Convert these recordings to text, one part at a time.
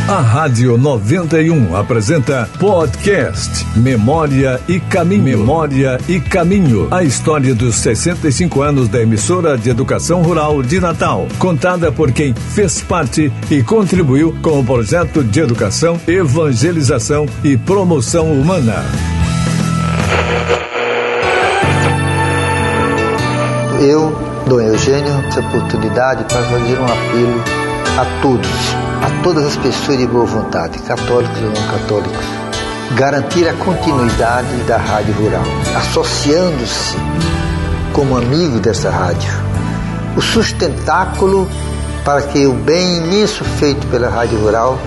A Rádio 91 apresenta podcast Memória e Caminho. Memória e Caminho. A história dos 65 anos da emissora de educação rural de Natal. Contada por quem fez parte e contribuiu com o projeto de educação, evangelização e promoção humana. Eu, Dom Eugênio, essa oportunidade para fazer um apelo a todas as pessoas de boa vontade, católicos ou não católicos, garantir a continuidade da Rádio Rural, associando-se como amigo dessa rádio, o sustentáculo para que o bem imenso feito pela Rádio Rural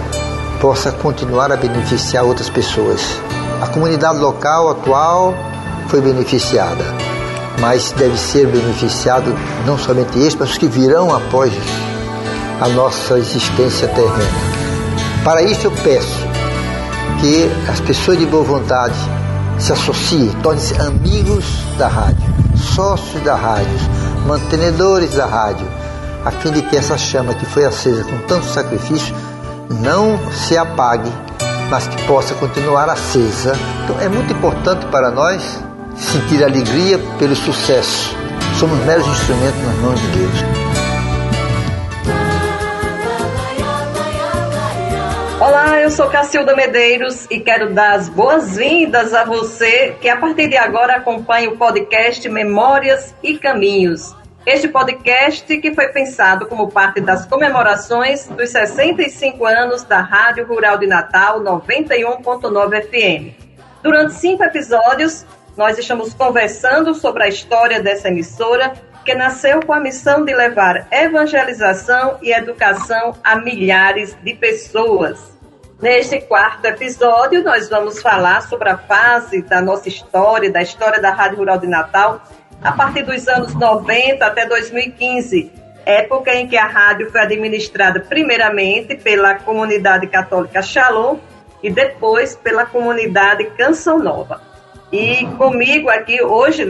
possa continuar a beneficiar outras pessoas. A comunidade local atual foi beneficiada, mas deve ser beneficiado não somente estes, mas os que virão após a nossa existência terrena. Para isso eu peço que as pessoas de boa vontade se associem, tornem-se amigos da rádio, sócios da rádio, mantenedores da rádio, a fim de que essa chama que foi acesa com tanto sacrifício não se apague, mas que possa continuar acesa. Então é muito importante para nós sentir alegria pelo sucesso. Somos meros instrumentos nas mãos de Deus. Olá, eu sou Cacilda Medeiros e quero dar as boas-vindas a você que a partir de agora acompanha o podcast Memórias e Caminhos. Este podcast que foi pensado como parte das comemorações dos 65 anos da Rádio Rural de Natal 91.9 FM. Durante 5 episódios, nós estamos conversando sobre a história dessa emissora que nasceu com a missão de levar evangelização e educação a milhares de pessoas. Neste 4º episódio, nós vamos falar sobre a fase da nossa história, da história da Rádio Rural de Natal, a partir dos anos 90 até 2015, época em que a rádio foi administrada primeiramente pela comunidade católica Shalom e depois pela comunidade Canção Nova. E comigo aqui hoje,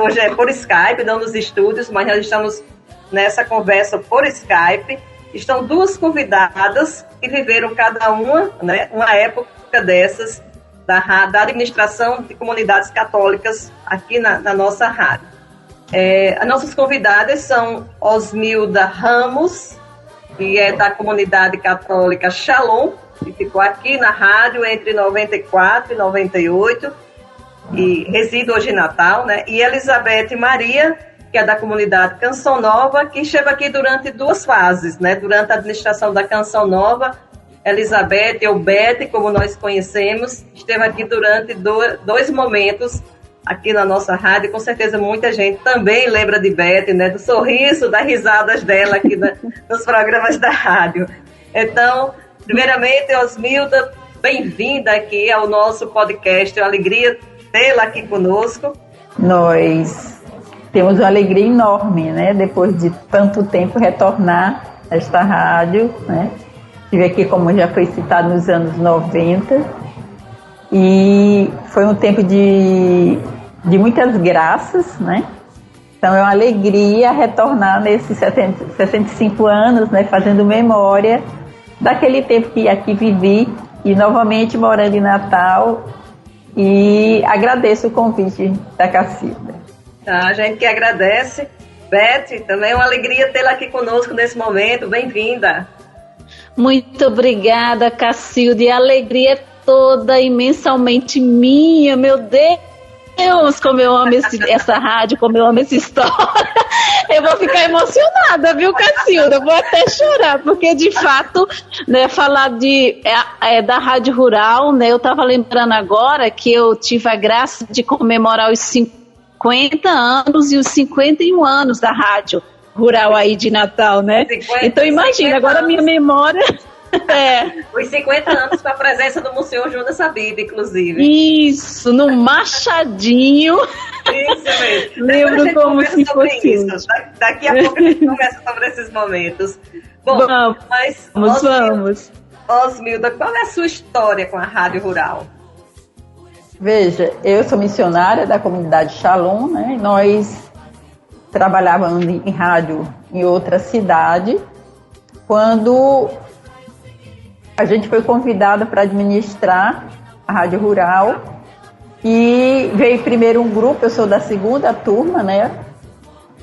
hoje é por Skype, não nos estúdios, mas nós estamos nessa conversa por Skype. Estão 2 convidadas que viveram cada uma, uma época dessas, da administração de comunidades católicas aqui na nossa rádio. As nossas convidadas são Osmilda Ramos, que é da comunidade católica Shalom, que ficou aqui na rádio entre 94 e 98, e reside hoje em Natal, e Elizabeth Maria, que é da comunidade Canção Nova, que esteve aqui durante 2 fases, durante a administração da Canção Nova. Elizabeth, ou Beth, como nós conhecemos, esteve aqui durante 2 momentos aqui na nossa rádio. Com certeza muita gente também lembra de Beth, do sorriso, das risadas dela aqui nos programas da rádio. Então, primeiramente, Osmilda, bem-vinda aqui ao nosso podcast. É uma alegria tê-la aqui conosco. Nós temos uma alegria enorme, depois de tanto tempo, retornar a esta rádio, Estive aqui, como já foi citado, nos anos 90, e foi um tempo de muitas graças, Então é uma alegria retornar nesses 65 anos, fazendo memória daquele tempo que aqui vivi, e novamente morando em Natal, e agradeço o convite da Cacilda. A gente que agradece. Beth, também é uma alegria tê-la aqui conosco nesse momento. Bem-vinda. Muito obrigada, Cacilda. E a alegria é toda imensamente minha. Meu Deus, como eu amo essa rádio, como eu amo essa história. Eu vou ficar emocionada, viu, Cacilda? Vou até chorar, porque de fato, falar da Rádio Rural, eu estava lembrando agora que eu tive a graça de comemorar os 50 anos e os 51 anos da Rádio Rural aí de Natal, 50, então imagina, agora a minha memória... Os 50 anos com a presença do Monsenhor Júnior Sabida, inclusive. Isso, no Machadinho. Isso mesmo. Lembro como se fosse isso. Daqui a pouco a gente conversa sobre esses momentos. Bom, vamos. Osmilda, qual é a sua história com a Rádio Rural? Veja, eu sou missionária da comunidade Shalom, Nós trabalhávamos em rádio em outra cidade, quando a gente foi convidada para administrar a Rádio Rural e veio primeiro um grupo, eu sou da segunda turma, né?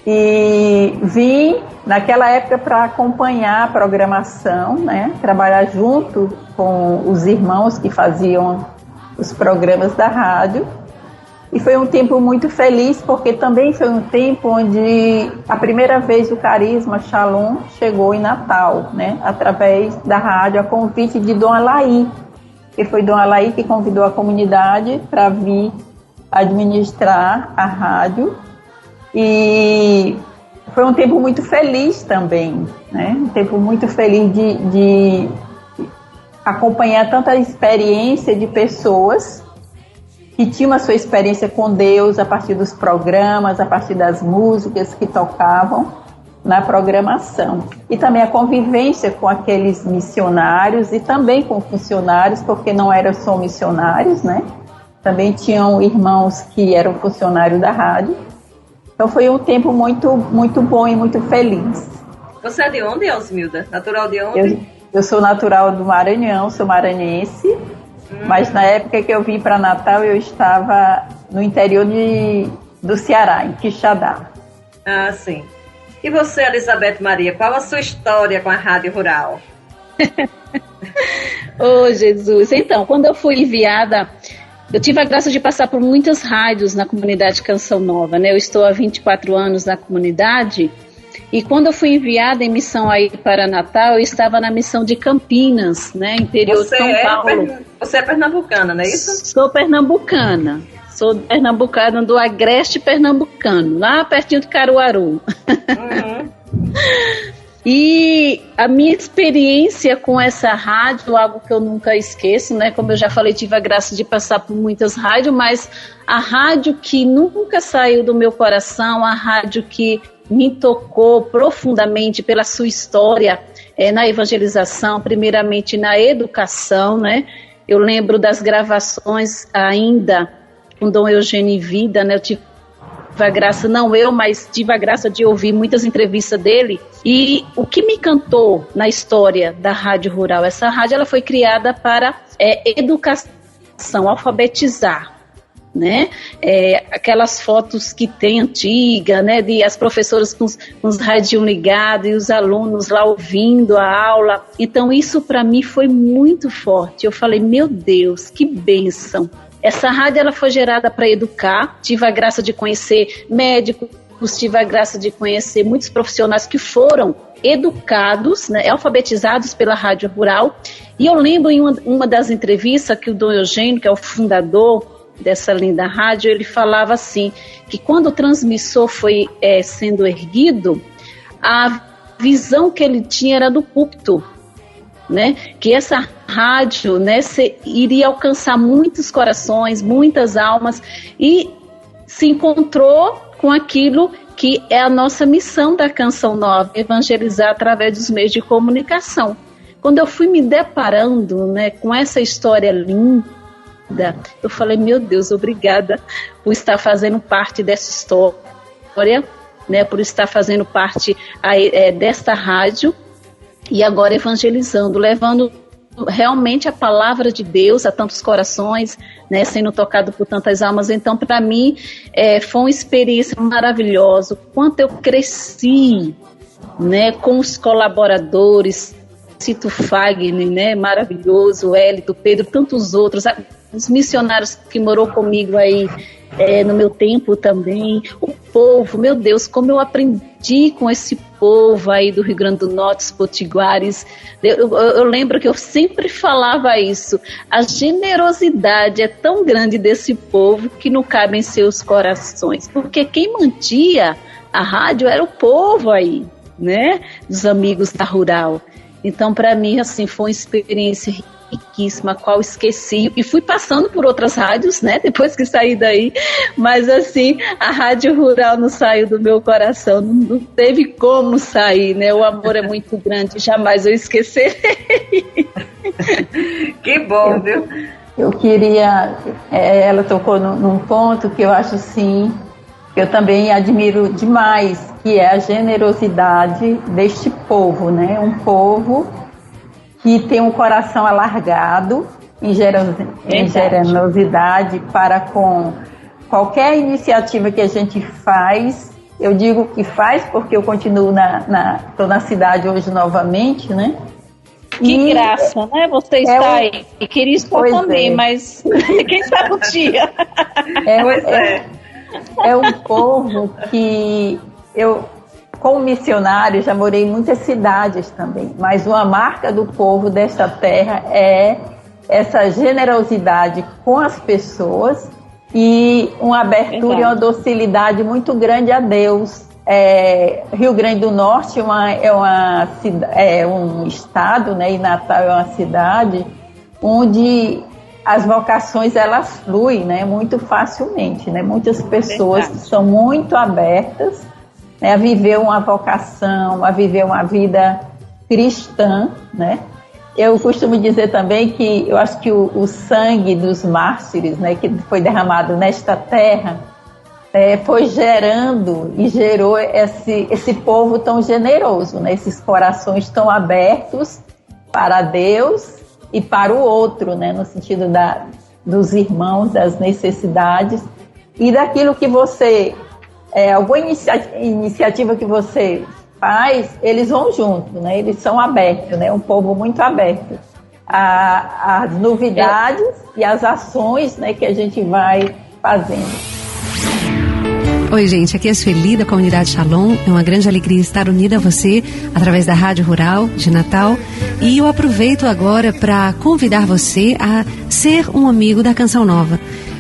E vim naquela época para acompanhar a programação, né? Trabalhar junto com os irmãos que faziam os programas da rádio. E foi um tempo muito feliz, porque também foi um tempo onde a primeira vez o Carisma Shalom chegou em Natal, né? Através da rádio, a convite de Dom Alaí, que foi Dom Alaí que convidou a comunidade para vir administrar a rádio. E foi um tempo muito feliz também, né? Um tempo muito feliz de acompanhar tanta experiência de pessoas que tinham a sua experiência com Deus a partir dos programas, a partir das músicas que tocavam na programação. E também a convivência com aqueles missionários e também com funcionários, porque não eram só missionários, né? Também tinham irmãos que eram funcionários da rádio. Então foi um tempo muito, muito bom e muito feliz. Você é de onde, Elsmilda? Natural de onde? Eu sou natural do Maranhão, sou maranhense, mas na época que eu vim para Natal eu estava no interior do Ceará, em Quixadá. Ah, sim. E você, Elizabeth Maria, qual a sua história com a Rádio Rural? Oh, Jesus! Então, quando eu fui enviada, eu tive a graça de passar por muitas rádios na comunidade Canção Nova, né? Eu estou há 24 anos na comunidade e quando eu fui enviada em missão aí para Natal, eu estava na missão de Campinas, né? Interior de São Paulo. Você é pernambucana, não é isso? Sou pernambucana. Sou pernambucana do Agreste Pernambucano, lá pertinho de Caruaru. Uhum. E a minha experiência com essa rádio, algo que eu nunca esqueço, né? Como eu já falei, tive a graça de passar por muitas rádios, mas a rádio que nunca saiu do meu coração, a rádio que me tocou profundamente pela sua história na evangelização, primeiramente na educação, né? Eu lembro das gravações ainda com Dom Eugênio em vida, né? Eu tive a graça, não eu, mas tive a graça de ouvir muitas entrevistas dele. E o que me encantou na história da Rádio Rural, essa rádio ela foi criada para educação, alfabetizar, né? Aquelas fotos que tem antiga, né? De as professoras com os rádios ligados e os alunos lá ouvindo a aula. Então isso para mim foi muito forte. Eu falei, meu Deus, que bênção. Essa rádio ela foi gerada para educar, tive a graça de conhecer médicos, tive a graça de conhecer muitos profissionais que foram educados, né, alfabetizados pela Rádio Rural. E eu lembro em uma das entrevistas que o Dom Eugênio, que é o fundador dessa linda rádio, ele falava assim, que quando o transmissor foi sendo erguido, a visão que ele tinha era do púlpito, né? Que essa rádio, né, iria alcançar muitos corações, muitas almas, e se encontrou com aquilo que é a nossa missão da Canção Nova, evangelizar através dos meios de comunicação. Quando eu fui me deparando, né, com essa história linda, eu falei, meu Deus, obrigada por estar fazendo parte dessa história, né, por estar fazendo parte desta rádio, e agora evangelizando, levando realmente a palavra de Deus a tantos corações, né, sendo tocado por tantas almas. Então, para mim, foi uma experiência maravilhosa. O quanto eu cresci, né, com os colaboradores, Cito Fagner, né, maravilhoso, Hélito, Pedro, tantos outros, os missionários que morou comigo aí no meu tempo também, o povo, meu Deus, como eu aprendi com esse povo aí do Rio Grande do Norte, os potiguares. Eu lembro que eu sempre falava isso, a generosidade é tão grande desse povo que não cabe em seus corações, porque quem mantinha a rádio era o povo aí, né, dos amigos da Rural. Então, para mim, assim, foi uma experiência riquíssima, a qual esqueci, e fui passando por outras rádios, né, depois que saí daí, mas assim, a Rádio Rural não saiu do meu coração, não teve como sair, né, o amor é muito grande, jamais eu esquecerei. Que bom, viu? Eu queria, ela tocou num ponto que eu acho, sim, eu também admiro demais, que é a generosidade deste povo, né, um povo que tem um coração alargado em generosidade para com qualquer iniciativa que a gente faz. Eu digo que faz porque eu continuo estou na cidade hoje novamente, né? Que graça, né? Você está aí. E queria expor também, mas quem sabe um dia. É um povo que eu, como missionário, já morei em muitas cidades também, mas uma marca do povo desta terra é essa generosidade com as pessoas e uma abertura e uma docilidade muito grande a Deus. Rio Grande do Norte é um estado, né, e Natal é uma cidade onde as vocações elas fluem, né, muito facilmente, né? Muitas pessoas são muito abertas, né, a viver uma vocação, a viver uma vida cristã, né? Eu costumo dizer também que eu acho que o sangue dos mártires, né, que foi derramado nesta terra, foi gerando e gerou esse povo tão generoso, né? Esses corações tão abertos para Deus e para o outro, né? No sentido dos irmãos, das necessidades e daquilo que você, alguma iniciativa que você faz, eles vão junto, né? Eles são abertos, né? Um povo muito aberto às novidades e às ações, né, que a gente vai fazendo. Oi, gente, aqui é a Sueli da Comunidade Shalom. É uma grande alegria estar unida a você através da Rádio Rural de Natal. E eu aproveito agora para convidar você a ser um amigo da Canção Nova,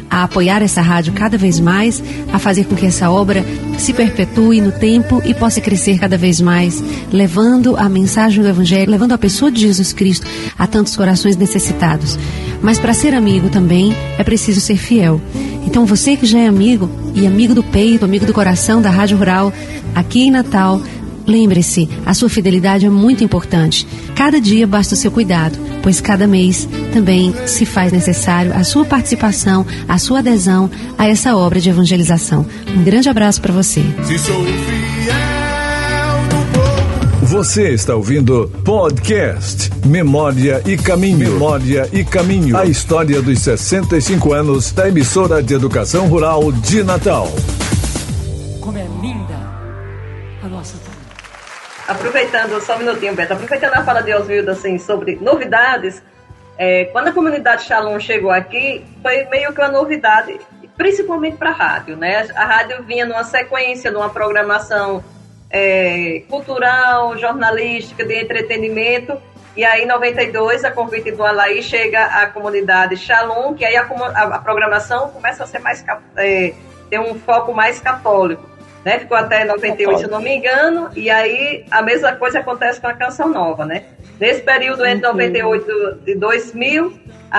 a apoiar essa rádio cada vez mais, a fazer com que essa obra se perpetue no tempo e possa crescer cada vez mais, levando a mensagem do Evangelho, levando a pessoa de Jesus Cristo a tantos corações necessitados. Mas para ser amigo também é preciso ser fiel. Então você que já é amigo e amigo do peito, amigo do coração da Rádio Rural, aqui em Natal, lembre-se, a sua fidelidade é muito importante. Cada dia basta o seu cuidado, pois cada mês também se faz necessário a sua participação, a sua adesão a essa obra de evangelização. Um grande abraço para você. Você está ouvindo podcast Memória e Caminho. Memória e Caminho. A história dos 65 anos da emissora de educação rural de Natal. Como é linda a nossa terra. Aproveitando, só um minutinho, Beto. Aproveitando a fala de Oswildo, assim, sobre novidades, quando a comunidade Shalom chegou aqui, foi meio que uma novidade, principalmente para a rádio, né? A rádio vinha numa sequência, numa programação cultural, jornalística, de entretenimento, e aí em 92, a convite do Alaí, chega a comunidade Shalom, que aí a programação começa a ser mais tem um foco mais católico, né? Ficou até 98, se eu não me engano, e aí a mesma coisa acontece com a Canção Nova, né? Nesse período entre 98 e 2000, a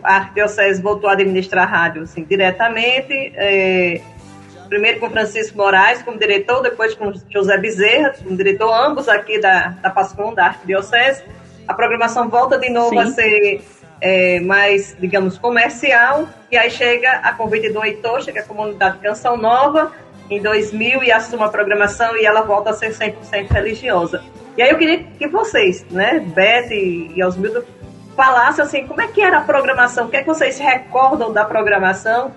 Arquidiocese voltou a administrar a rádio assim, diretamente, primeiro com Francisco Moraes como diretor, depois com José Bezerra como diretor, ambos aqui da PASCOM, da Arquidiocese. A programação volta de novo a ser mais, digamos, comercial, e aí chega a convite do Heitor, chega a comunidade Canção Nova em 2000 e assume a programação e ela volta a ser 100% religiosa. E aí eu queria que vocês, né, Beth e Oswildo, falassem assim, como é que era a programação, o que é que vocês se recordam da programação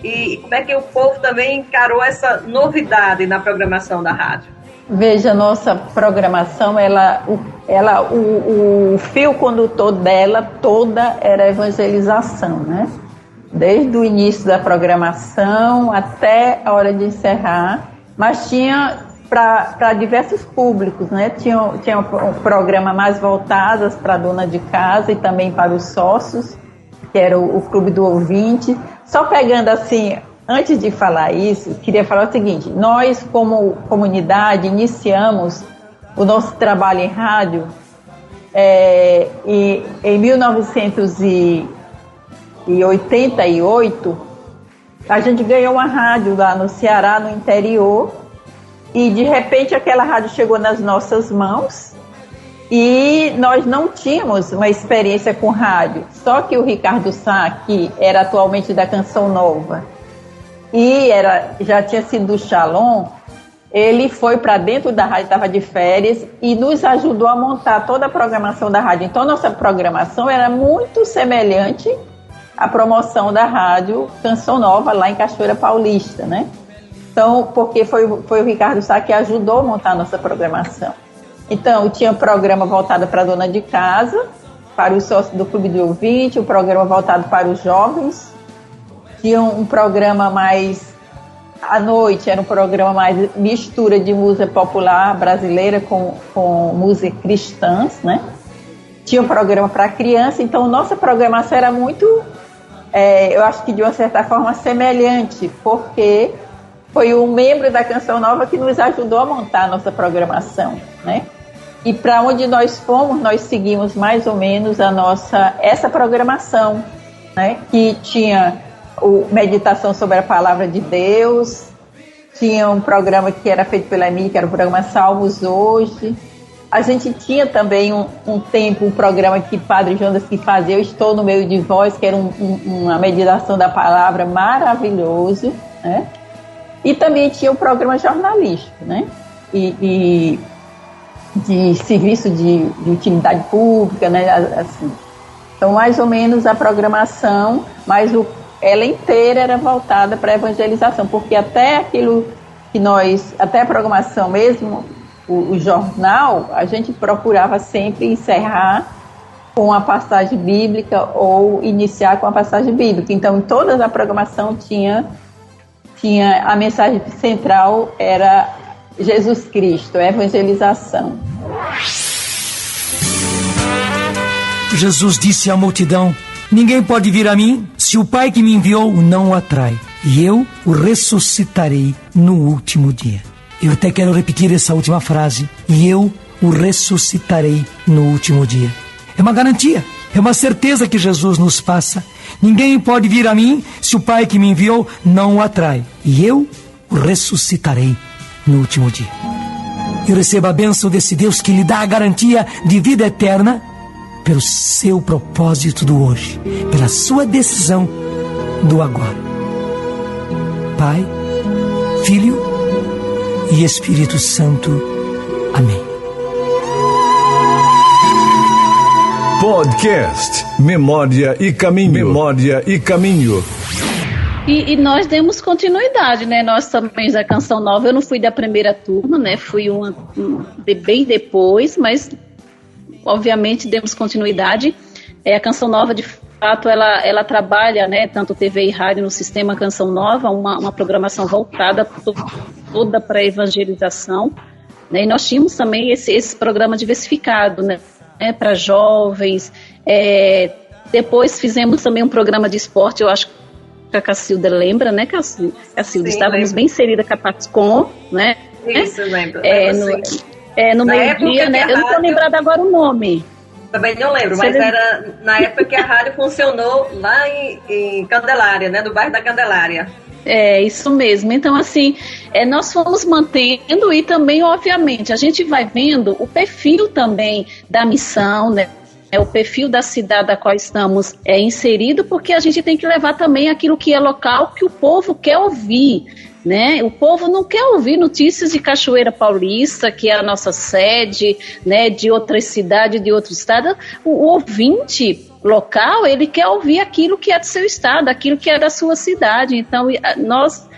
e como é que o povo também encarou essa novidade na programação da rádio? Veja, nossa programação, o fio condutor dela toda era evangelização, né? Desde o início da programação até a hora de encerrar, mas tinha para diversos públicos, né? Tinha um programa mais voltadas para a dona de casa e também para os sócios, que era o Clube do Ouvinte. Só pegando assim, antes de falar isso, queria falar o seguinte: nós, como comunidade, iniciamos o nosso trabalho em rádio em 1988. A gente ganhou uma rádio lá no Ceará, no interior, e de repente aquela rádio chegou nas nossas mãos e nós não tínhamos uma experiência com rádio. Só que o Ricardo Sá, que era atualmente da Canção Nova e já tinha sido do Shalom, ele foi para dentro da rádio, estava de férias, e nos ajudou a montar toda a programação da rádio. Então, nossa programação era muito semelhante à promoção da rádio Canção Nova, lá em Cachoeira Paulista, né? Então, porque foi o Ricardo Sá que ajudou a montar a nossa programação. Então, tinha um programa voltado para a dona de casa, para os sócios do Clube de Ouvinte, um programa voltado para os jovens, tinha um programa mais à noite, era um programa mais mistura de música popular brasileira com música cristãs, né? Tinha um programa para criança, então nossa programação era muito, eu acho que de uma certa forma semelhante, porque foi um membro da Canção Nova que nos ajudou a montar a nossa programação, né? E para onde nós fomos, nós seguimos mais ou menos essa programação, né? Que tinha meditação sobre a Palavra de Deus, tinha um programa que era feito pela Emília, que era o programa Salmos Hoje. A gente tinha também um programa que Padre Jonas que fazia, Eu Estou no Meio de Vós, que era uma meditação da palavra maravilhoso, né? E também tinha o programa jornalístico, né? E de serviço de utilidade pública, né? Assim. Então, mais ou menos a programação, mas ela inteira era voltada para a evangelização, porque até aquilo que até a programação mesmo, o jornal, a gente procurava sempre encerrar com a passagem bíblica ou iniciar com a passagem bíblica. Então, em toda a programação tinha a mensagem central, era Jesus Cristo, a evangelização. Jesus disse à multidão: ninguém pode vir a mim se o Pai que me enviou não o atrai, e eu o ressuscitarei no último dia. Eu até quero repetir essa última frase: e eu o ressuscitarei no último dia. É uma garantia, é uma certeza que Jesus nos passa. Ninguém pode vir a mim se o Pai que me enviou não o atrai, e eu o ressuscitarei no último dia. Eu recebo a bênção desse Deus que lhe dá a garantia de vida eterna pelo seu propósito do hoje, pela sua decisão do agora. Pai, Filho e Espírito Santo. Amém. Podcast Memória e Caminho. Memória e Caminho. E nós demos continuidade, né? Nós também da Canção Nova, eu não fui da primeira turma, né? Fui bem depois, mas obviamente demos continuidade. A Canção Nova, de fato, ela trabalha, né? Tanto TV e rádio no sistema Canção Nova, uma programação voltada toda para a evangelização, né? E nós tínhamos também esse programa diversificado, né? Para jovens. Depois fizemos também um programa de esporte, eu acho que a Cacilda lembra, né, Cacilda? Sim, estávamos lembro. Bem inserida com a Pascom, né? Isso, lembro. No meio-dia, né? Eu não estou lembrada agora o nome. Também não lembro, mas era na época que a rádio funcionou lá em Candelária, né? No bairro da Candelária. Isso mesmo. Então, assim, nós fomos mantendo e também, obviamente, a gente vai vendo o perfil também da missão, né? O perfil da cidade da qual estamos inserido, porque a gente tem que levar também aquilo que é local, que o povo quer ouvir, né? O povo não quer ouvir notícias de Cachoeira Paulista, que é a nossa sede, né? De outras cidades, de outro estado. O ouvinte local, ele quer ouvir aquilo que é do seu estado, aquilo que é da sua cidade. Então, nós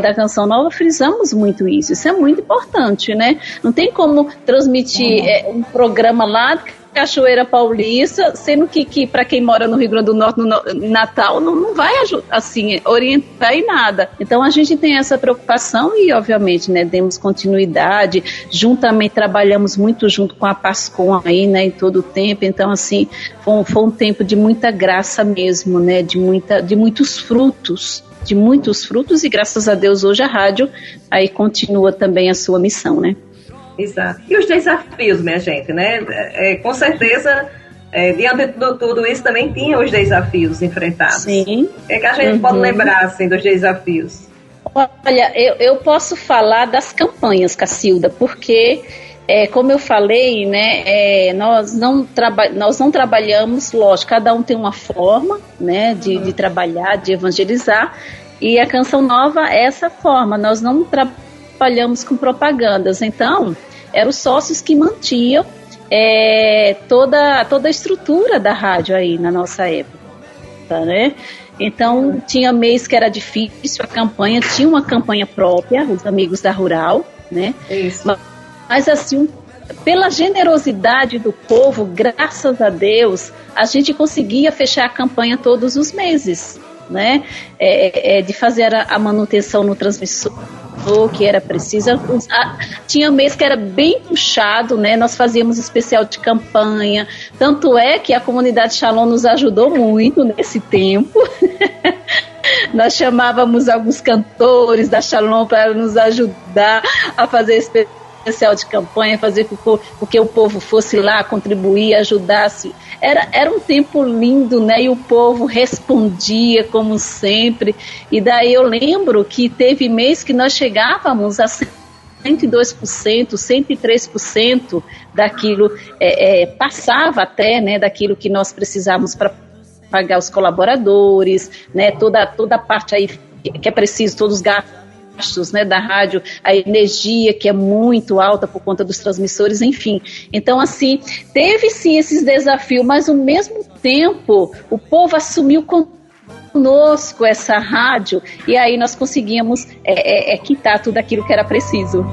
da Canção Nova frisamos muito isso. Isso é muito importante, né? Não tem como transmitir um programa lá Cachoeira Paulista, sendo que para quem mora no Rio Grande do Norte, no Natal, não vai assim, orientar em nada. Então a gente tem essa preocupação e, obviamente, né, demos continuidade, juntamente trabalhamos muito junto com a Pascom aí, né, em todo o tempo. Então, assim, foi um tempo de muita graça mesmo, né, de muitos frutos. E graças a Deus hoje a rádio aí continua também a sua missão, né? Exato. E os desafios, minha gente, né? Com certeza, diante de tudo isso, também tinha os desafios enfrentados. Sim. O que a gente pode lembrar, assim, dos desafios? Olha, eu posso falar das campanhas, Cacilda, porque, como eu falei, né, nós não trabalhamos, lógico, cada um tem uma forma, né, de trabalhar, de evangelizar, e a Canção Nova é essa forma. Nós não trabalhamos trabalhamos com propagandas. Então, eram os sócios que mantinham toda a estrutura da rádio aí na nossa época, né? Então, tinha mês que era difícil a campanha, tinha uma campanha própria, os amigos da Rural, né? Isso. Mas assim, pela generosidade do povo, graças a Deus, a gente conseguia fechar a campanha todos os meses, né? De fazer a manutenção no transmissor que era precisa. Tinha mês que era bem puxado, né? Nós fazíamos especial de campanha, tanto é que a comunidade Shalom nos ajudou muito nesse tempo. Nós chamávamos alguns cantores da Shalom para nos ajudar a fazer especial de campanha, fazer com que o povo fosse lá contribuir, ajudasse. Era um tempo lindo, né? E o povo respondia como sempre. E daí eu lembro que teve mês que nós chegávamos a 102%, 103% daquilo, passava até, né, daquilo que nós precisávamos para pagar os colaboradores, né, toda a parte aí que é preciso, todos os gastos, né, da rádio, a energia que é muito alta por conta dos transmissores, enfim. Então, assim, teve sim esses desafios, mas ao mesmo tempo o povo assumiu conosco essa rádio e aí nós conseguimos quitar tudo aquilo que era preciso.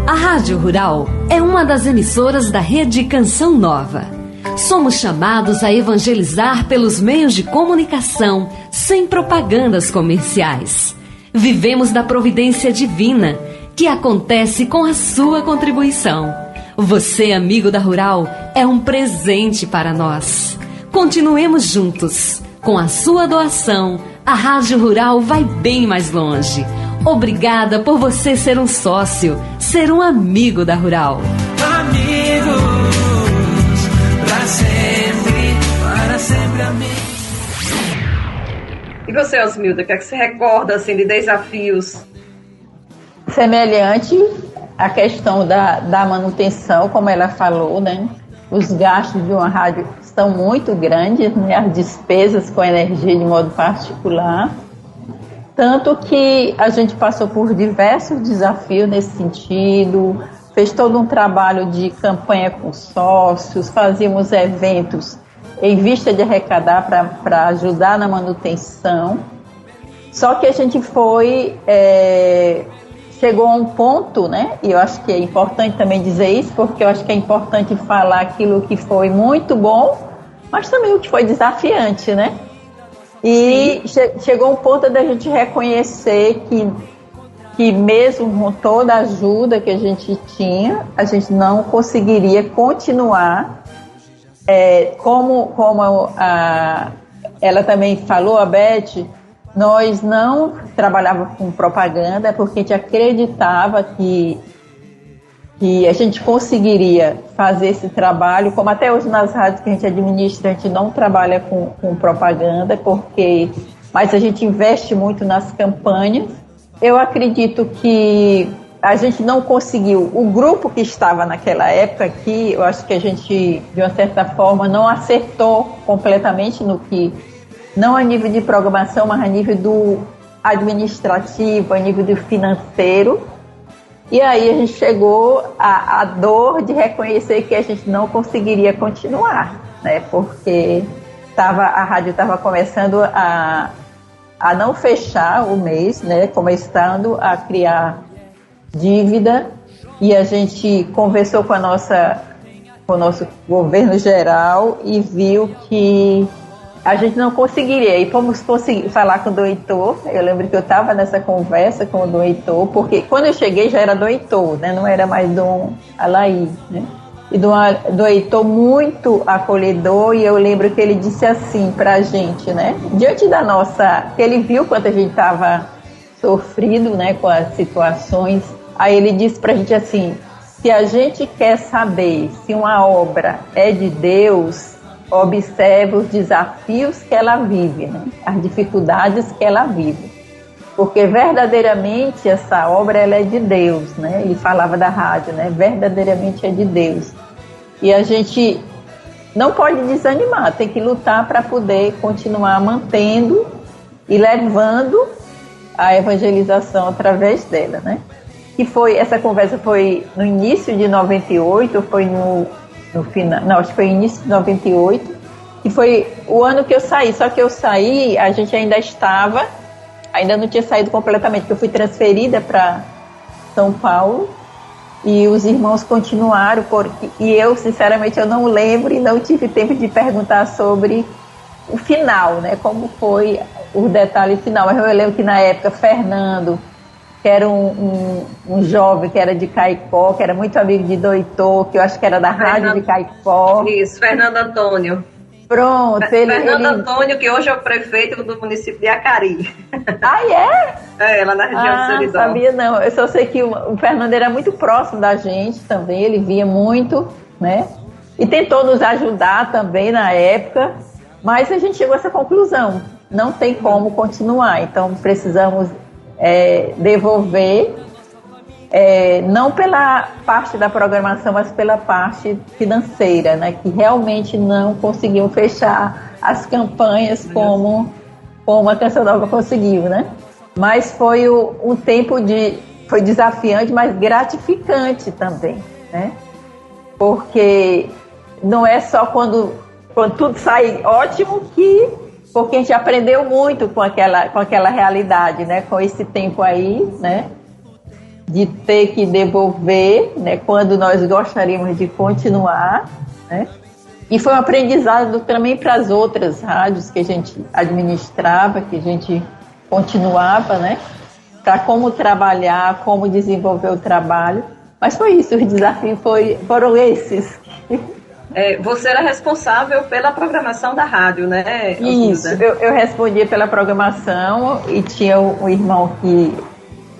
A Rádio Rural é uma das emissoras da Rede Canção Nova. Somos chamados a evangelizar pelos meios de comunicação, sem propagandas comerciais. Vivemos da providência divina, que acontece com a sua contribuição. Você, amigo da Rural, é um presente para nós. Continuemos juntos. Com a sua doação, a Rádio Rural vai bem mais longe. Obrigada por você ser um sócio, ser um amigo da Rural. Amigos, para sempre amigos. E você, Osmilda, o que é que você recorda assim, de desafios? Semelhante à questão da manutenção, como ela falou, né? Os gastos de uma rádio são muito grandes, né? As despesas com energia de modo particular. Tanto que a gente passou por diversos desafios nesse sentido, fez todo um trabalho de campanha com sócios, fazíamos eventos em vista de arrecadar para ajudar na manutenção. Só que a gente chegou a um ponto, né? E eu acho que é importante também dizer isso, porque eu acho que é importante falar aquilo que foi muito bom, mas também o que foi desafiante, né? E chegou um ponto da gente reconhecer que mesmo com toda a ajuda que a gente tinha, a gente não conseguiria continuar, como ela também falou, a Beth, nós não trabalhávamos com propaganda porque a gente acreditava que a gente conseguiria fazer esse trabalho, como até hoje nas rádios que a gente administra, a gente não trabalha com propaganda, mas a gente investe muito nas campanhas. Eu acredito que a gente não conseguiu, o grupo que estava naquela época aqui, eu acho que a gente, de uma certa forma, não acertou completamente no que, não a nível de programação, mas a nível do administrativo, a nível do financeiro. E aí a gente chegou à dor de reconhecer que a gente não conseguiria continuar, né? Porque a rádio estava começando a não fechar o mês, né? Começando a criar dívida, e a gente conversou com o nosso governo geral e viu que a gente não conseguiria, e fomos conseguir falar com o Dom Heitor. Eu lembro que eu estava nessa conversa com o Dom Heitor, porque quando eu cheguei já era Dom Heitor, né? Não era mais Dom Alaí, né? E Dom Heitor muito acolhedor, e eu lembro que ele disse assim pra gente, né? Diante da que ele viu quanto a gente estava sofrido, né, com as situações, aí ele disse pra gente assim: se a gente quer saber se uma obra é de Deus, observe os desafios que ela vive, né? As dificuldades que ela vive, porque verdadeiramente essa obra ela é de Deus, né? Ele falava da rádio, né? Verdadeiramente é de Deus, e a gente não pode desanimar, tem que lutar para poder continuar mantendo e levando a evangelização através dela, né? Essa conversa foi no início de 98, foi no final, não, acho que foi início de 98, e foi o ano que eu saí, só que eu saí, a gente ainda não tinha saído completamente, porque eu fui transferida para São Paulo, e os irmãos continuaram, e eu, sinceramente, eu não lembro e não tive tempo de perguntar sobre o final, né, como foi o detalhe final, mas eu lembro que na época Fernando, que era um jovem que era de Caicó, que era muito amigo de Doutor, que eu acho que era da rádio de Caicó. Isso, Fernando Antônio. Pronto. Fernando Antônio, que hoje é o prefeito do município de Acari. Ah, é? É, lá na região do Seridó. Não sabia não. Eu só sei que o Fernando era muito próximo da gente também, ele via muito, né? E tentou nos ajudar também na época, mas a gente chegou a essa conclusão. Não tem como continuar, então precisamos devolver, não pela parte da programação, mas pela parte financeira, né, que realmente não conseguiu fechar as campanhas como a Canção Nova conseguiu, né? Mas foi um tempo foi desafiante, mas gratificante também, né? Porque não é só quando tudo sai ótimo porque a gente aprendeu muito com aquela realidade, né? Com esse tempo aí, né? De ter que devolver, né? Quando nós gostaríamos de continuar, né? E foi um aprendizado também para as outras rádios que a gente administrava, que a gente continuava, né? Para como trabalhar, como desenvolver o trabalho. Mas foi isso, os desafios foram esses. Você era responsável pela programação da rádio, né? Isso, eu respondia pela programação e tinha um irmão que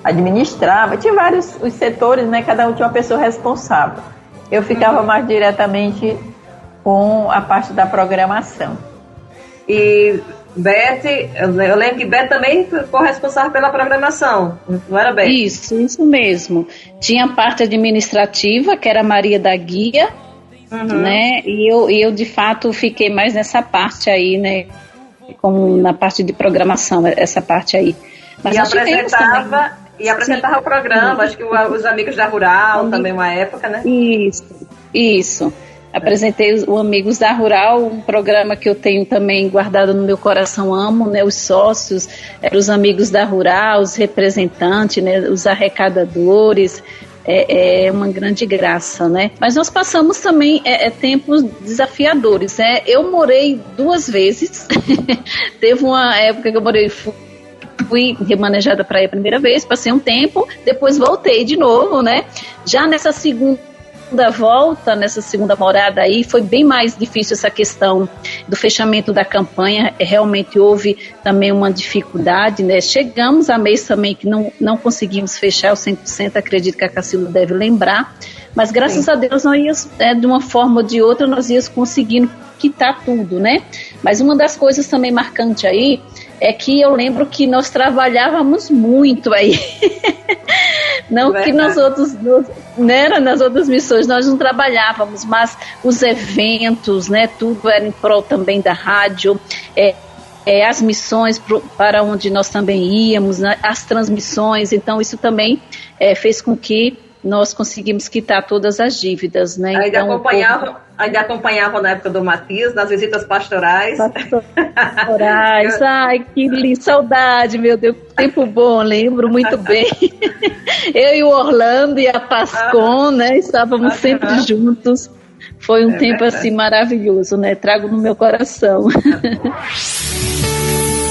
administrava, tinha vários os setores, né? Cada um tinha uma pessoa responsável. Eu ficava mais diretamente com a parte da programação. E Beth, eu lembro que Beth também ficou responsável pela programação, não era, Beth? Isso mesmo. Tinha a parte administrativa, que era Maria da Guia, né? E eu de fato fiquei mais nessa parte aí, né? Como na parte de programação, essa parte aí. Mas apresentava o programa, acho que os Amigos da Rural também uma época, né? Isso. Apresentei o Amigos da Rural, um programa que eu tenho também guardado no meu coração, amo, né? Os sócios, os Amigos da Rural, os representantes, né? Os arrecadadores. É uma grande graça, né? Mas nós passamos também tempos desafiadores, né? Eu morei 2 vezes. Teve uma época que eu morei, fui remanejada para ir a primeira vez, passei um tempo, depois voltei de novo, né? Já nessa segunda morada aí, foi bem mais difícil essa questão do fechamento da campanha, realmente houve também uma dificuldade, né? Chegamos a mês também que não conseguimos fechar o 100%, acredito que a Cacilda deve lembrar, mas graças a Deus nós íamos, de uma forma ou de outra, nós íamos conseguindo quitar tudo, né? Mas uma das coisas também marcantes aí é que eu lembro que nós trabalhávamos muito aí. Não que nas outras missões nós não trabalhávamos, mas os eventos, né, tudo era em prol também da rádio, as missões para onde nós também íamos, né, as transmissões, então isso também fez com que nós conseguimos quitar todas as dívidas, né? Ainda acompanhavam na época do Matias, nas visitas pastorais. Ai, que saudade, meu Deus, tempo bom, lembro muito bem. Eu e o Orlando e a Pascon, né, estávamos sempre juntos. Foi um tempo assim maravilhoso, né? Trago no meu coração.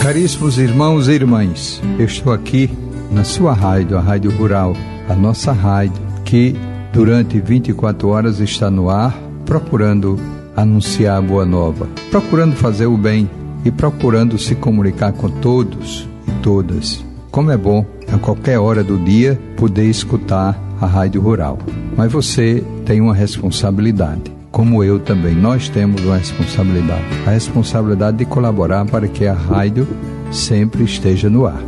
Caríssimos irmãos e irmãs, eu estou aqui na sua rádio, a Rádio Rural, a nossa rádio, que durante 24 horas está no ar, procurando anunciar a boa nova, procurando fazer o bem e procurando se comunicar com todos e todas. Como é bom, a qualquer hora do dia, poder escutar a Rádio Rural. Mas você tem uma responsabilidade, como eu também. Nós temos uma responsabilidade, a responsabilidade de colaborar para que a rádio sempre esteja no ar.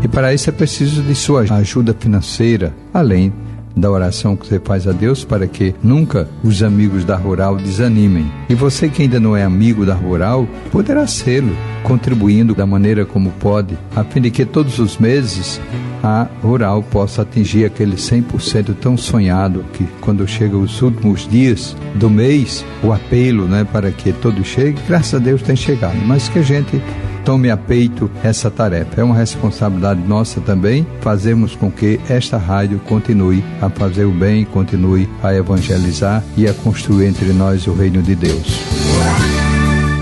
E para isso é preciso de sua ajuda financeira, além da oração que você faz a Deus para que nunca os amigos da Rural desanimem. E você que ainda não é amigo da Rural, poderá sê-lo, contribuindo da maneira como pode, a fim de que todos os meses a Rural possa atingir aquele 100% tão sonhado, que quando chega os últimos dias do mês, o apelo, né, para que todos cheguem, graças a Deus tem chegado, mas que a gente tome a peito essa tarefa. É uma responsabilidade nossa também fazermos com que esta rádio continue a fazer o bem, continue a evangelizar e a construir entre nós o reino de Deus.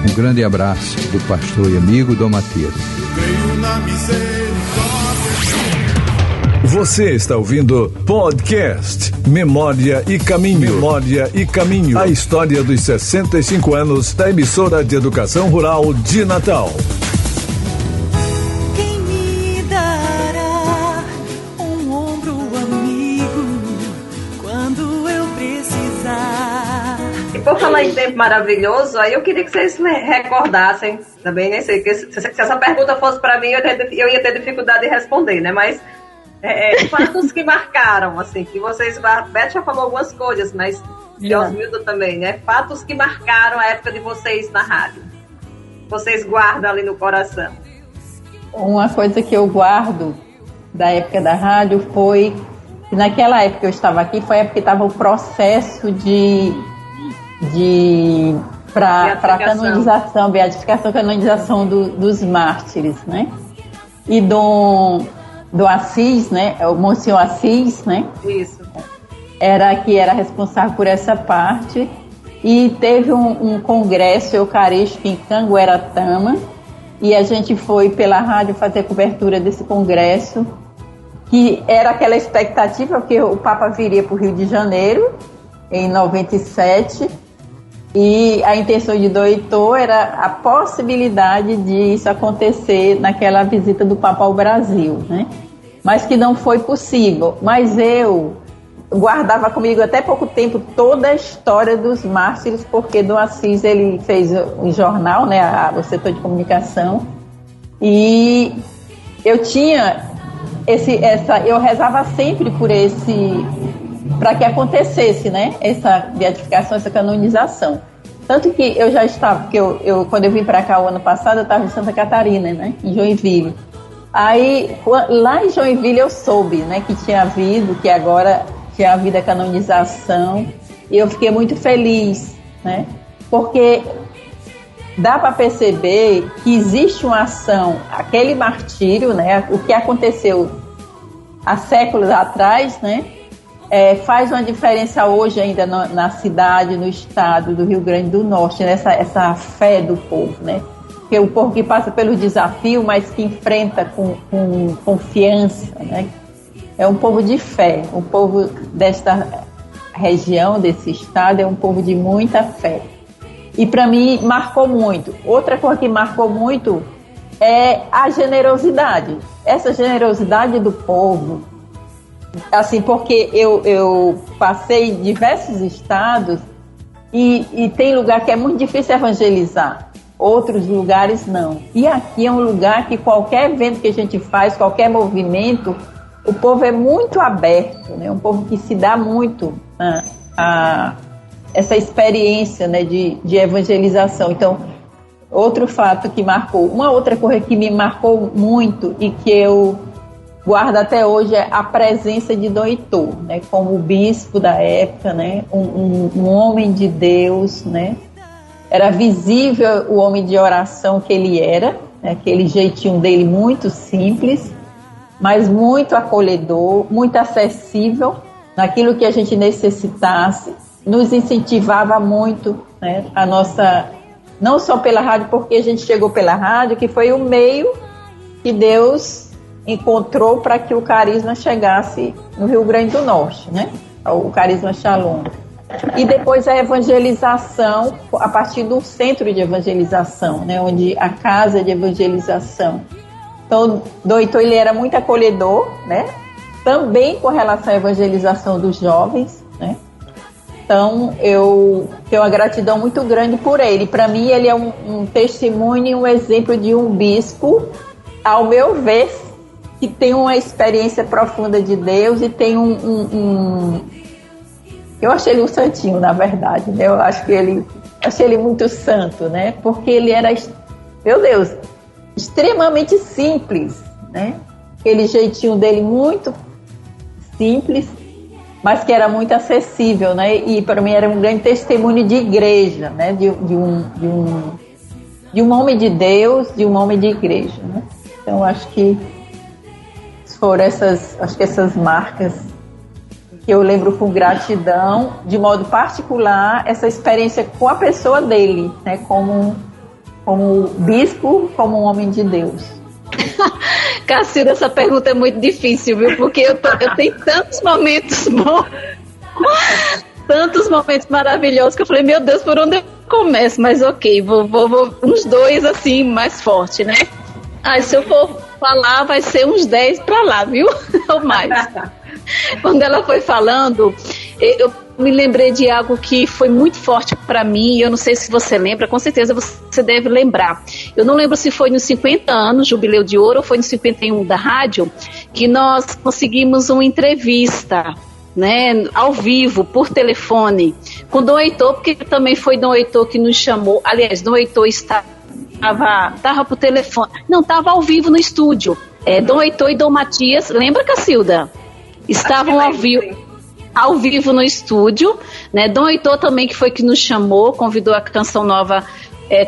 Um grande abraço do pastor e amigo Dom Matias. Você está ouvindo podcast Memória e Caminho. Memória e Caminho. A história dos 65 anos da emissora de educação rural de Natal. Quem me dará um ombro amigo quando eu precisar? E por falar em tempo maravilhoso, aí eu queria que vocês recordassem, também nem sei, que se essa pergunta fosse para mim, eu ia ter dificuldade de responder, né? Mas fatos que marcaram, assim, que vocês... Beth já falou algumas coisas, mas Osmildo também, né? Fatos que marcaram a época de vocês na rádio. Vocês guardam ali no coração. Uma coisa que eu guardo da época da rádio foi que naquela época que eu estava aqui, foi a época que estava o processo para canonização, beatificação, canonização dos mártires, né? E do Assis, né? O Monsenhor Assis, né? Isso. Era responsável por essa parte. E teve um congresso eucarístico em Cangueratama. E a gente foi pela rádio fazer a cobertura desse congresso. Que era aquela expectativa, porque o Papa viria para o Rio de Janeiro, em 97. E a intenção de Dom Heitor era a possibilidade de isso acontecer naquela visita do Papa ao Brasil, né? Mas que não foi possível. Mas eu guardava comigo até pouco tempo toda a história dos mártires, porque Dom Assis ele fez um jornal, né, o setor de comunicação, e eu tinha eu rezava sempre para que acontecesse, né, essa beatificação, essa canonização. Tanto que eu já estava, porque quando eu vim para cá o ano passado, eu estava em Santa Catarina, né, em Joinville. Aí, lá em Joinville eu soube, né, que agora tinha havido a canonização, e eu fiquei muito feliz, né, porque dá para perceber que existe uma ação, aquele martírio, né, o que aconteceu há séculos atrás, né, faz uma diferença hoje ainda na cidade, no estado do Rio Grande do Norte, né, essa fé do povo, né. Porque o povo que passa pelo desafio, mas que enfrenta com confiança, né? É um povo de fé. O povo desta região, desse estado, é um povo de muita fé. E para mim marcou muito. Outra coisa que marcou muito é a generosidade. Essa generosidade do povo, assim, porque eu passei em diversos estados e tem lugar que é muito difícil evangelizar. Outros lugares não. E aqui é um lugar que qualquer evento que a gente faz, qualquer movimento, o povo é muito aberto, né? Um povo que se dá muito a essa experiência, né, de evangelização. Então, outro fato que marcou, uma outra coisa que me marcou muito e que eu guardo até hoje é a presença de Dom Heitor, né, como bispo da época, né, um homem de Deus, né. Era visível o homem de oração que ele era, né, aquele jeitinho dele muito simples, mas muito acolhedor, muito acessível naquilo que a gente necessitasse, nos incentivava muito, né, a nossa, não só pela rádio, porque a gente chegou pela rádio, que foi o meio que Deus encontrou para que o carisma chegasse no Rio Grande do Norte, né, o carisma Shalom. E depois a evangelização, a partir do centro de evangelização, né, onde a casa de evangelização. Então, Dom Heitor, ele era muito acolhedor, né, também com relação à evangelização dos jovens, né. Então, eu tenho uma gratidão muito grande por ele. Para mim, ele é um testemunho, um exemplo de um bispo, ao meu ver, que tem uma experiência profunda de Deus e tem eu achei ele um santinho, na verdade, né? Eu acho que achei ele muito santo, né? Porque ele era, meu Deus, extremamente simples, né? Aquele jeitinho dele muito simples, mas que era muito acessível, né? E para mim era um grande testemunho de igreja, né? De um homem de Deus, de um homem de igreja, né? Então acho que foram essas marcas que eu lembro com gratidão, de modo particular, essa experiência com a pessoa dele, né? Como bispo, como um homem de Deus. Cacilda, essa pergunta é muito difícil, viu? Porque eu tenho tantos momentos bons, tantos momentos maravilhosos, que eu falei, meu Deus, por onde eu começo? Mas ok, vou uns 2 assim, mais forte, né? Se eu for falar, vai ser uns 10 pra lá, viu? Ou mais. Quando ela foi falando, eu me lembrei de algo que foi muito forte para mim, e eu não sei se você lembra, com certeza você deve lembrar. Eu não lembro se foi nos 50 anos, Jubileu de Ouro, ou foi nos 51 da rádio, que nós conseguimos uma entrevista, né, ao vivo, por telefone, com Dom Heitor, porque também foi Dom Heitor que nos chamou. Aliás, Dom Heitor estava por telefone, não, estava ao vivo no estúdio. Dom Heitor e Dom Matias, lembra, Cacilda? Estavam ao vivo no estúdio, né? Dom Heitor também, que foi que nos chamou, convidou a Canção Nova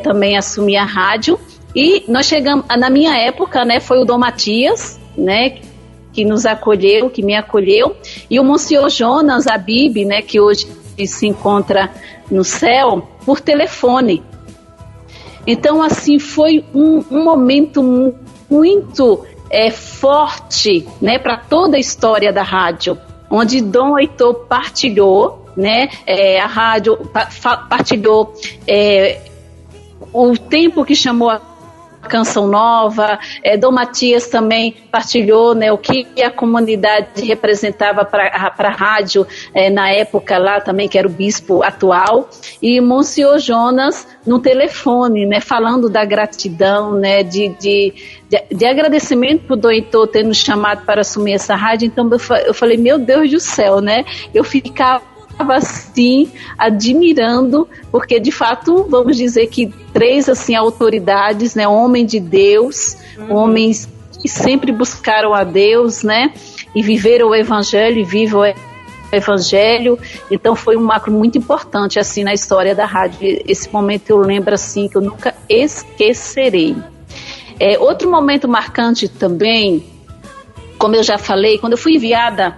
também a assumir a rádio. E nós chegamos, na minha época, né, foi o Dom Matias, né, que nos acolheu, que me acolheu, e o Monsenhor Jonas Abib, né, que hoje se encontra no céu, por telefone. Então, assim, foi um momento muito forte, né, para toda a história da rádio, onde Dom Heitor partilhou, né, a rádio partilhou o tempo que chamou a Canção Nova. Dom Matias também partilhou, né, o que a comunidade representava para a rádio na época lá também, que era o bispo atual, e Monsenhor Jonas no telefone, né, falando da gratidão, né, de agradecimento por Dom Heitor ter nos chamado para assumir essa rádio. Então eu falei, meu Deus do céu, né, eu ficava assim, admirando, porque de fato, vamos dizer que 3 assim, autoridades, né, homens de Deus, homens que sempre buscaram a Deus, né, e viveram o Evangelho, e vivem o Evangelho. Então foi um marco muito importante assim na história da rádio. Esse momento eu lembro assim, que eu nunca esquecerei. Outro momento marcante também, como eu já falei, quando eu fui enviada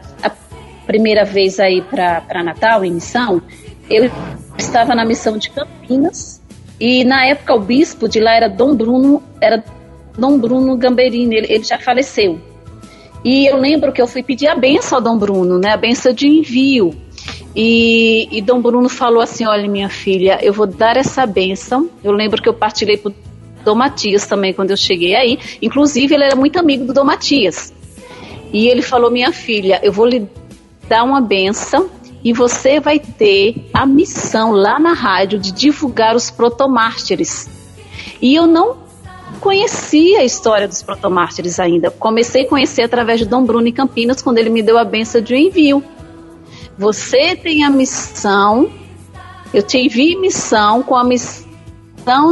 primeira vez aí para Natal, em missão, eu estava na missão de Campinas, e na época o bispo de lá era Dom Bruno Gamberini, ele já faleceu. E eu lembro que eu fui pedir a benção a Dom Bruno, né, a benção de envio, e Dom Bruno falou assim, olha, minha filha, eu vou dar essa benção. Eu lembro que eu partilhei por Dom Matias também quando eu cheguei aí, inclusive ele era muito amigo do Dom Matias, e ele falou, minha filha, eu vou lhe dar uma benção e você vai ter a missão lá na rádio de divulgar os protomártires. E eu não conhecia a história dos protomártires ainda. Comecei a conhecer através de Dom Bruno em Campinas, quando ele me deu a benção de envio. Você tem a missão, eu te envio missão com a missão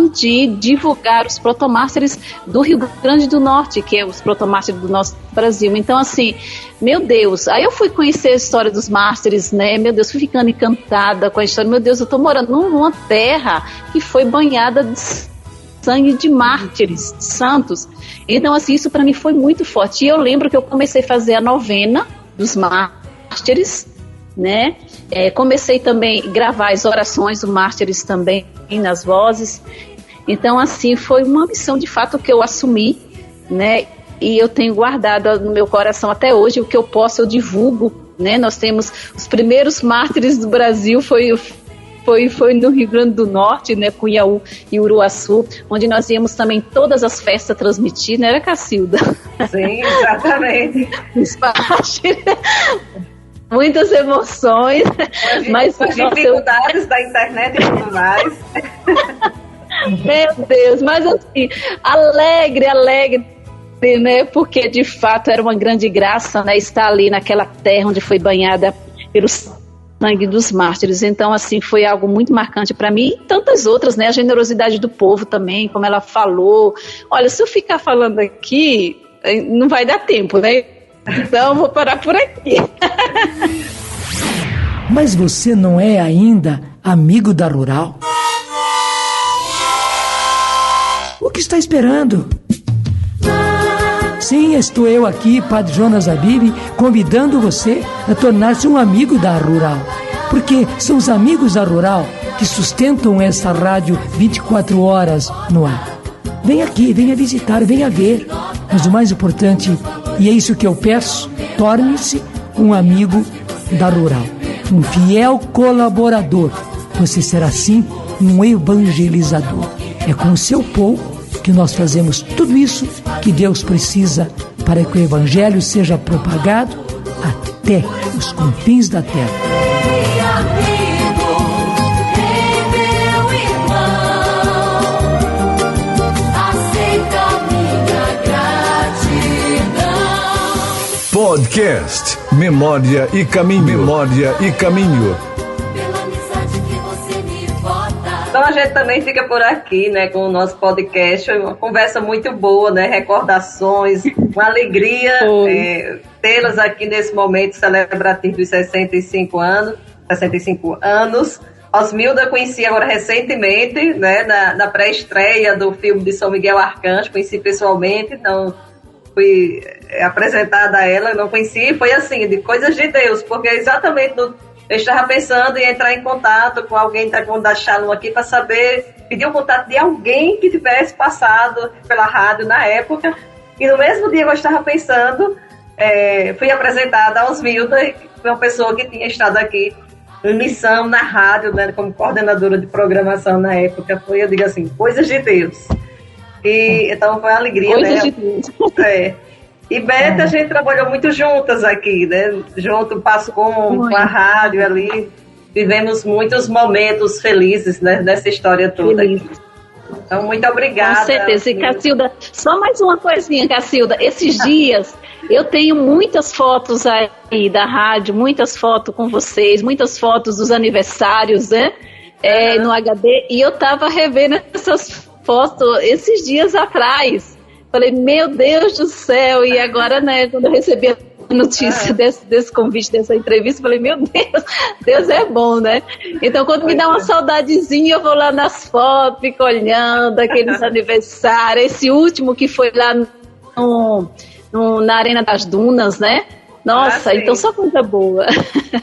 de divulgar os protomártires do Rio Grande do Norte, que é os protomártires do nosso Brasil. Então, assim, meu Deus, aí eu fui conhecer a história dos mártires, né, meu Deus, fui ficando encantada com a história. Meu Deus, eu tô morando numa terra que foi banhada de sangue de mártires, de santos. Então, assim, isso para mim foi muito forte. E eu lembro que eu comecei a fazer a novena dos mártires, né, comecei também a gravar as orações dos mártires também nas vozes. Então, assim, foi uma missão de fato que eu assumi, né, e eu tenho guardado no meu coração até hoje. O que eu posso eu divulgo, né. Nós temos os primeiros mártires do Brasil, foi no Rio Grande do Norte, né, Cunhaú e Uruaçu, onde nós íamos também todas as festas transmitir, né, era, Cacilda? Sim, exatamente. Muitas emoções, mas as dificuldades da internet e tudo mais. Meu Deus, mas assim, alegre, né? Porque de fato era uma grande graça, né? Estar ali naquela terra onde foi banhada pelo sangue dos mártires. Então, assim, foi algo muito marcante para mim e tantas outras, né? A generosidade do povo também, como ela falou. Olha, se eu ficar falando aqui, não vai dar tempo, né? Então, vou parar por aqui. Mas você não é ainda amigo da Rural? O que está esperando? Sim, estou eu aqui, Padre Jonas Abib, convidando você a tornar-se um amigo da Rural. Porque são os amigos da Rural que sustentam essa rádio 24 horas no ar. Venha aqui, venha visitar, venha ver. Mas o mais importante, e é isso que eu peço, torne-se um amigo da Rural, um fiel colaborador. Você será, sim, um evangelizador. É com o seu povo que nós fazemos tudo isso que Deus precisa para que o Evangelho seja propagado até os confins da terra. Podcast Memória e Caminho. Memória e Caminho. Então a gente também fica por aqui, né, com o nosso podcast, uma conversa muito boa, né, recordações, uma alegria tê-las aqui nesse momento celebrativo dos 65 anos. Osmilda conheci agora recentemente, né, na pré-estreia do filme de São Miguel Arcanjo, conheci pessoalmente, então fui apresentada a ela, não conheci, foi assim, de coisas de Deus, porque exatamente eu estava pensando em entrar em contato com alguém da Shalom aqui para saber, pedir o contato de alguém que tivesse passado pela rádio na época, e no mesmo dia que eu estava pensando, fui apresentada a Osmilda, que foi uma pessoa que tinha estado aqui em missão na rádio, né, como coordenadora de programação na época. Foi, eu digo assim, coisas de Deus. E então foi uma alegria, coisas né? De Deus. E Beth, a gente trabalhou muito juntas aqui, né? Junto, passo com a rádio ali. Vivemos muitos momentos felizes, né, nessa história toda aqui. Então, muito obrigada. Com certeza. E, Cacilda, só mais uma coisinha, Cacilda. Esses dias, eu tenho muitas fotos aí da rádio, muitas fotos com vocês, muitas fotos dos aniversários, né? No HD. E eu tava revendo essas fotos esses dias atrás. Falei, meu Deus do céu, e agora, né, quando eu recebi a notícia desse convite, dessa entrevista, falei, meu Deus, Deus é bom, né? Então, quando me dá uma saudadezinha, eu vou lá nas fotos, fico olhando aqueles aniversários, esse último que foi lá na Arena das Dunas, né? Nossa, então só coisa boa.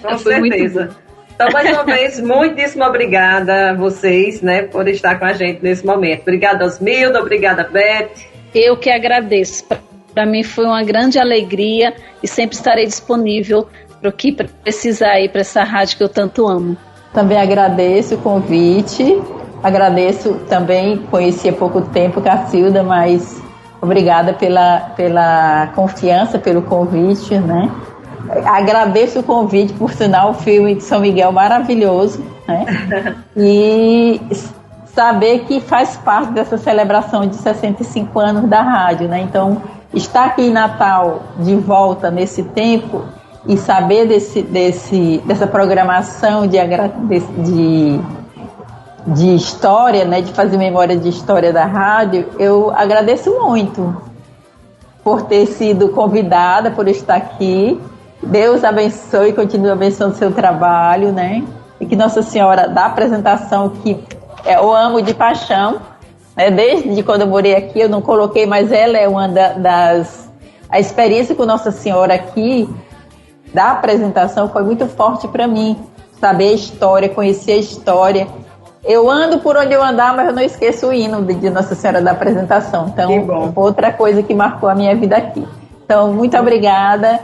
Com certeza. Então, mais uma vez, muitíssimo obrigada a vocês, né, por estar com a gente nesse momento. Obrigada, Osmilda, obrigada, Beth. Eu que agradeço. Para mim foi uma grande alegria e sempre estarei disponível para o que precisar aí para essa rádio que eu tanto amo. Também agradeço o convite, agradeço também, conheci há pouco tempo Cacilda, mas obrigada pela confiança, pelo convite, né? Agradeço o convite, por sinal, o filme de São Miguel maravilhoso, né? E saber que faz parte dessa celebração de 65 anos da rádio, né? Então, estar aqui em Natal de volta nesse tempo e saber dessa programação de história, né? De fazer memória de história da rádio, eu agradeço muito por ter sido convidada, por estar aqui. Deus abençoe e continue abençoando o seu trabalho, né? E que Nossa Senhora da apresentação, que eu amo de paixão, né? Desde quando eu morei aqui, eu não coloquei, mas ela é uma a experiência com Nossa Senhora aqui, da apresentação, foi muito forte para mim. Saber a história, conhecer a história. Eu ando por onde eu andar, mas eu não esqueço o hino de Nossa Senhora da apresentação. Então, outra coisa que marcou a minha vida aqui. Então, muito obrigada.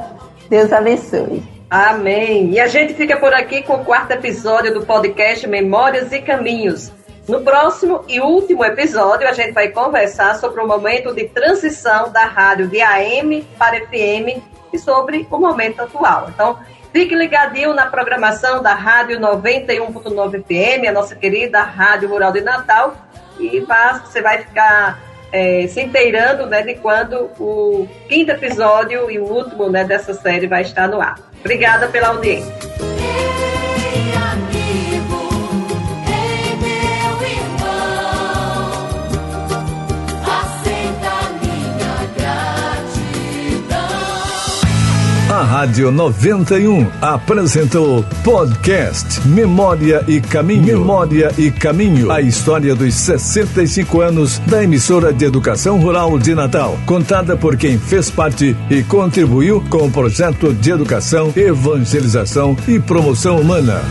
Deus abençoe. Amém. E a gente fica por aqui com o 4º episódio do podcast Memórias e Caminhos. No próximo e último episódio, a gente vai conversar sobre o momento de transição da rádio de AM para FM e sobre o momento atual. Então, fique ligadinho na programação da Rádio 91.9 FM, a nossa querida Rádio Rural de Natal, e você vai ficar se inteirando, né, de quando o 5º episódio e o último, né, dessa série vai estar no ar. Obrigada pela audiência. Ei, amigo, ei, meu irmão, aceita minha gratidão. A Rádio 91 apresentou podcast Memória e Caminho. Memória e Caminho. A história dos 65 anos da emissora de educação rural de Natal. Contada por quem fez parte e contribuiu com o projeto de educação, evangelização e promoção humana.